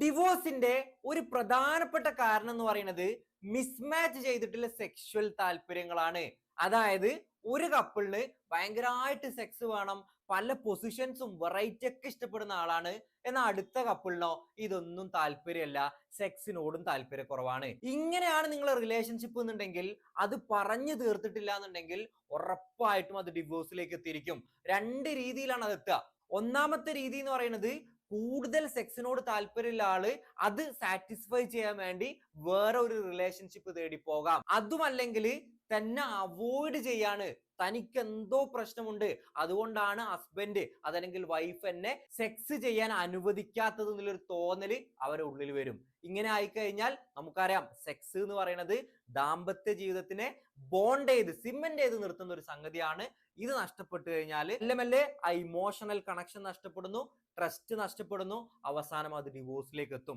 ഡിവോഴ്സിന്റെ ഒരു പ്രധാനപ്പെട്ട കാരണം എന്ന് പറയുന്നത് മിസ്മാച്ച് ചെയ്തിട്ടുള്ള സെക്ഷുവൽ താല്പര്യങ്ങളാണ്. അതായത് ഒരു കപ്പിളിന് ഭയങ്കരമായിട്ട് സെക്സ് വേണം, പല പൊസിഷൻസും വെറൈറ്റി ഒക്കെ ഇഷ്ടപ്പെടുന്ന ആളാണ്. എന്നാൽ അടുത്ത കപ്പിളിനോ ഇതൊന്നും താല്പര്യമല്ല, സെക്സിനോടും താല്പര്യക്കുറവാണ്. ഇങ്ങനെയാണ് നിങ്ങളെ റിലേഷൻഷിപ്പ് എന്നുണ്ടെങ്കിൽ, അത് പറഞ്ഞു തീർത്തിട്ടില്ല എന്നുണ്ടെങ്കിൽ ഉറപ്പായിട്ടും അത് ഡിവോഴ്സിലേക്ക് എത്തിയിരിക്കും. രണ്ട് രീതിയിലാണ് അത് എത്തുക. ഒന്നാമത്തെ രീതി എന്ന് പറയുന്നത്, കൂടുതൽ സെക്സിനോട് താല്പര്യമുള്ള ആള് അത് സാറ്റിസ്ഫൈ ചെയ്യാൻ വേണ്ടി വേറെ ഒരു റിലേഷൻഷിപ്പ് തേടി പോകാം. അതുമല്ലെങ്കിൽ തന്നെ അവോയ്ഡ് ചെയ്യാണ്, തനിക്ക് എന്തോ പ്രശ്നമുണ്ട്, അതുകൊണ്ടാണ് ഹസ്ബൻഡ് അതല്ലെങ്കിൽ വൈഫ് എന്നെ സെക്സ് ചെയ്യാൻ അനുവദിക്കാത്തത് എന്നുള്ളൊരു തോന്നല് അവരുടെ ഉള്ളിൽ വരും. ഇങ്ങനെ ആയിക്കഴിഞ്ഞാൽ നമുക്കറിയാം, സെക്സ് എന്ന് പറയുന്നത് ദാമ്പത്യ ജീവിതത്തിനെ ബോണ്ട് ചെയ്ത് സിമെന്റ് ചെയ്ത് നിർത്തുന്ന ഒരു സംഗതിയാണ്. ഇത് നഷ്ടപ്പെട്ടു കഴിഞ്ഞാൽ മെല്ലെ മെല്ലെ ആ ഇമോഷണൽ കണക്ഷൻ നഷ്ടപ്പെടുന്നു, ട്രസ്റ്റ് നഷ്ടപ്പെടുന്നു, അവസാനം അത് ഡിവോഴ്സിലേക്ക് എത്തും.